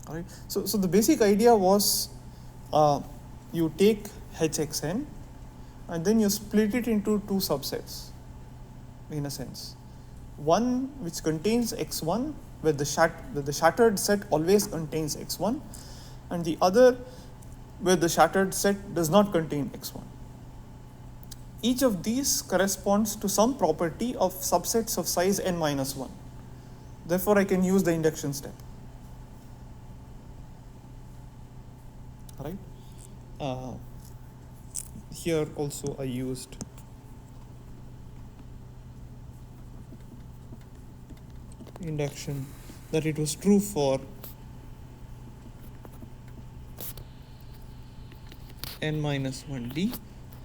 All right. So the basic idea was you take Hxn and then you split it into two subsets, in a sense. One which contains x1, where the shattered set always contains x1, and the other where the shattered set does not contain x1. Each of these corresponds to some property of subsets of size n minus 1. Therefore, I can use the induction step. All right. Here also I used induction that it was true for n minus 1d. In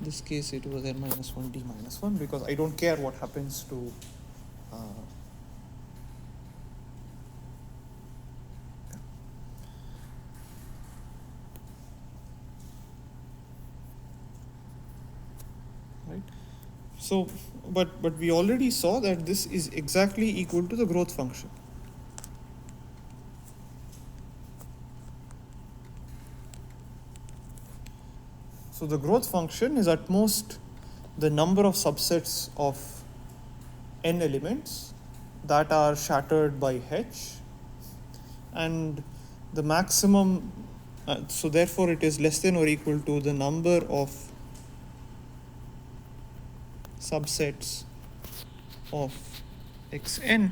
this case it was n minus 1d minus 1, because I don't care what happens to right. So but we already saw that this is exactly equal to the growth function. So the growth function is at most the number of subsets of n elements that are shattered by H, and the maximum, so therefore it is less than or equal to the number of subsets of Xn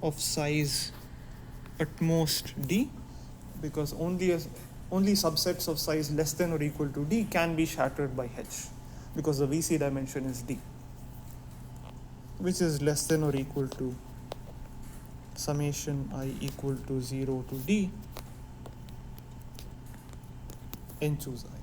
of size at most d, because only subsets of size less than or equal to d can be shattered by H, because the VC dimension is d, which is less than or equal to summation I equal to 0 to d n choose I.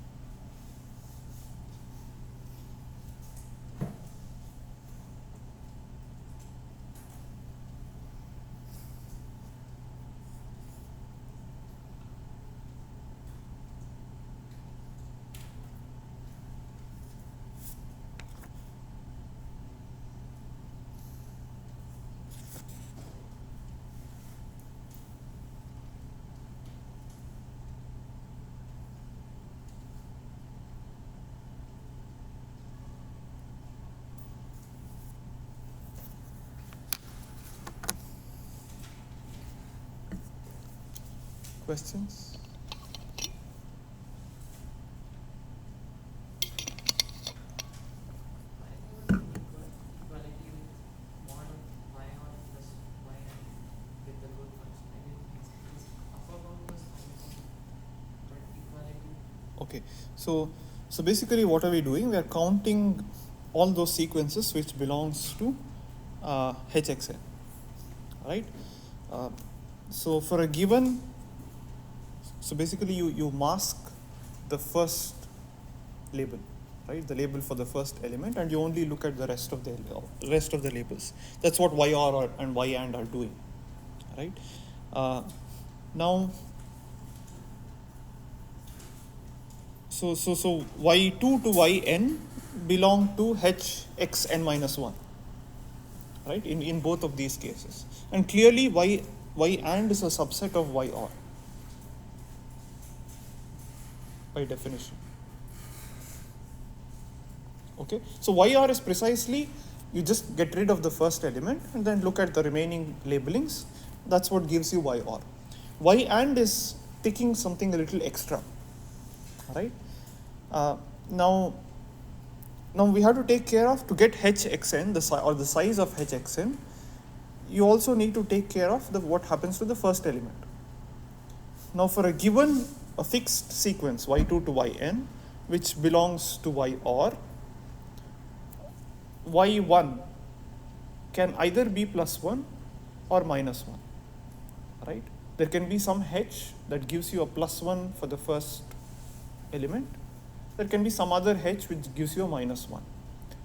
Questions? Okay, so basically what are we doing? We are counting all those sequences which belongs to Hxn, right? So for a given, so basically you mask the first label, right? The label for the first element, and you only look at the rest of the labels. That's what YR and YAND are doing, right? Now, so Y2 to Yn belong to Hxn minus 1, right? In both of these cases, and clearly YAND is a subset of YR by definition. Okay, so YR is precisely, you just get rid of the first element and then look at the remaining labelings. That's what gives you YR. YAND is taking something a little extra, right? Now we have to take care of, to get Hxn, the size of Hxn, you also need to take care of what happens to the first element. Now for a given, a fixed sequence Y2 to Yn, which belongs to YR, Y1 can either be plus 1 or minus 1, right? There can be some H that gives you a plus 1 for the first element. There can be some other H which gives you a minus 1.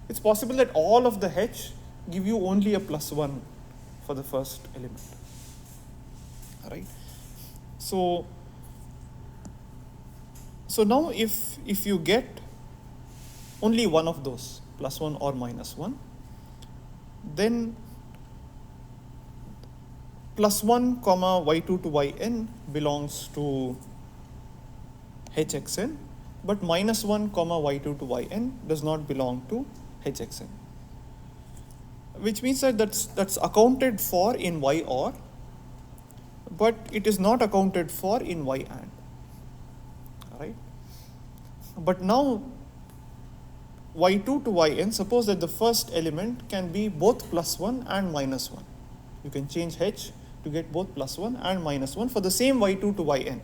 It's possible that all of the H give you only a plus 1 for the first element, right? So now if you get only one of those, plus 1 or minus 1, then plus 1 comma Y2 to Yn belongs to Hxn, but minus 1 comma Y2 to Yn does not belong to Hxn, which means that that's accounted for in YR, but it is not accounted for in YAND, right? But now Y2 to Yn, suppose that the first element can be both plus 1 and minus 1. You can change H to get both plus 1 and minus 1 for the same Y2 to Yn.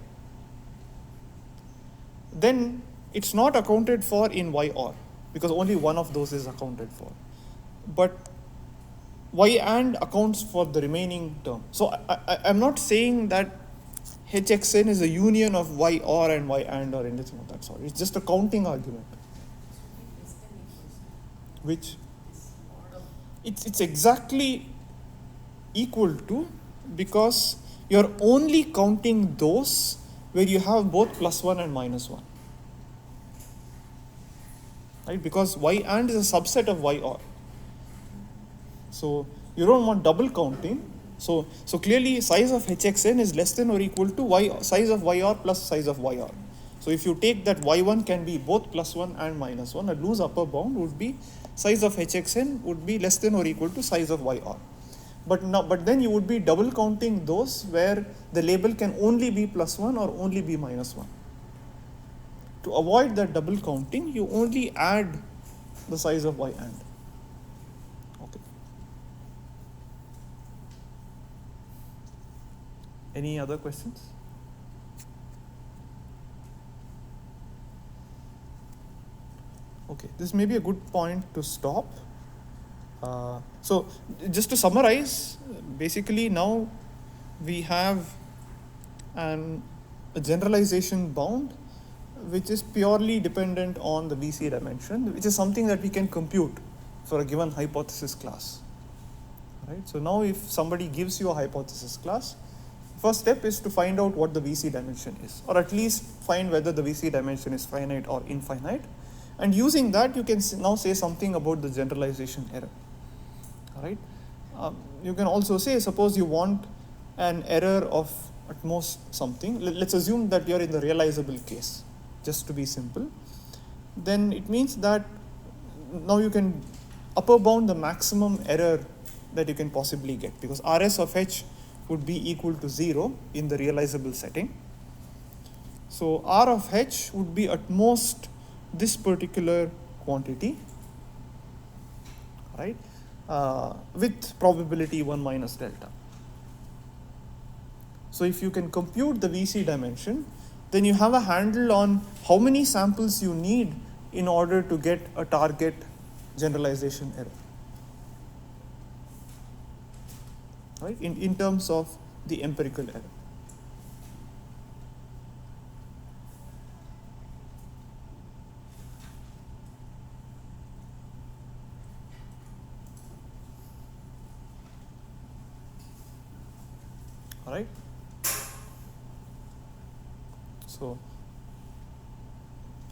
Then it's not accounted for in YR, because only one of those is accounted for. But YAND accounts for the remaining term. So I'm not saying that Hxn is a union of YR and YAND or anything of that sort. It's just a counting argument. Which it's exactly equal to, because you're only counting those where you have both plus 1 and minus 1, right? Because YAND is a subset of YR, so you don't want double counting. So clearly size of Hxn is less than or equal to size of YR plus size of YR. So if you take that y1 can be both +1 and -1, a loose upper bound would be size of hxn would be less than or equal to size of yr. But then you would be double counting those where the label can only be +1 or only be -1. To avoid that double counting, you only add the size of y and. Okay. Any other questions? Okay, this may be a good point to stop. So just to summarize, basically now we have a generalization bound which is purely dependent on the VC dimension, which is something that we can compute for a given hypothesis class. Right? So now if somebody gives you a hypothesis class, first step is to find out what the VC dimension is, or at least find whether the VC dimension is finite or infinite. And using that, you can now say something about the generalization error. All right. You can also say, suppose you want an error of at most something. Let's assume that you're in the realizable case, just to be simple. Then it means that now you can upper bound the maximum error that you can possibly get, because Rs of h would be equal to 0 in the realizable setting. So R of h would be at most this particular quantity, right, with probability 1 minus delta. So if you can compute the VC dimension, then you have a handle on how many samples you need in order to get a target generalization error, right, in terms of the empirical error. All right. So,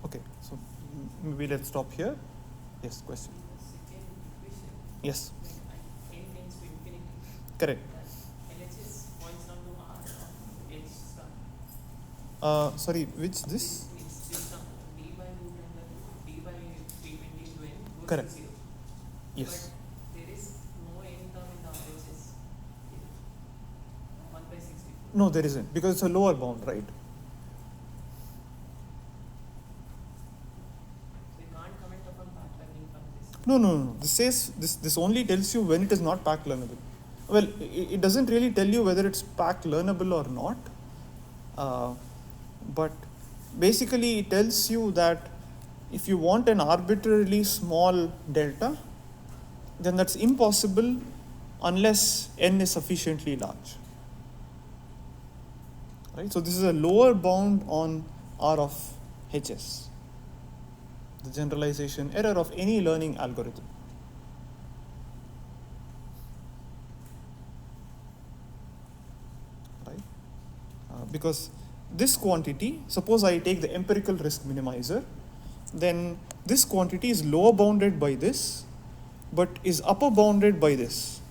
okay. So maybe let's stop here. Yes, question. Yes. Correct. Sorry, which this? Correct. Yes. No, there isn't, because it's a lower bound, right? No. This says this only tells you when it is not pack learnable. Well, it doesn't really tell you whether it's pack learnable or not. But basically it tells you that if you want an arbitrarily small delta, then that's impossible unless n is sufficiently large. Right? So this is a lower bound on R of Hs, the generalization error of any learning algorithm. Right? Because this quantity, suppose I take the empirical risk minimizer, then this quantity is lower bounded by this, but is upper bounded by this.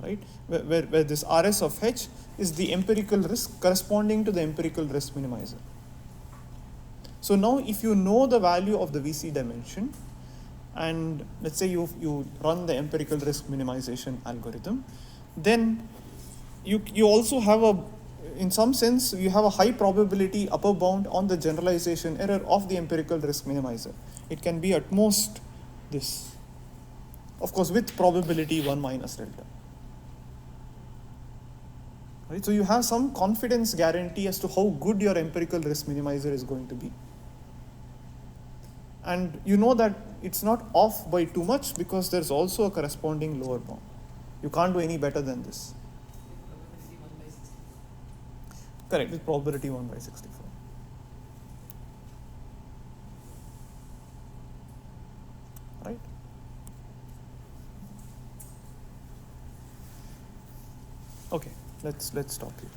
Right? Where this Rs of h is the empirical risk corresponding to the empirical risk minimizer. So now if you know the value of the VC dimension, and let's say you run the empirical risk minimization algorithm, then you also have in some sense, you have a high probability upper bound on the generalization error of the empirical risk minimizer. It can be at most this, of course, with probability 1 minus delta. Right? So you have some confidence guarantee as to how good your empirical risk minimizer is going to be. And you know that it's not off by too much because there's also a corresponding lower bound. You can't do any better than this. Correct, with probability 1 by 64. Right? Okay, let's stop here.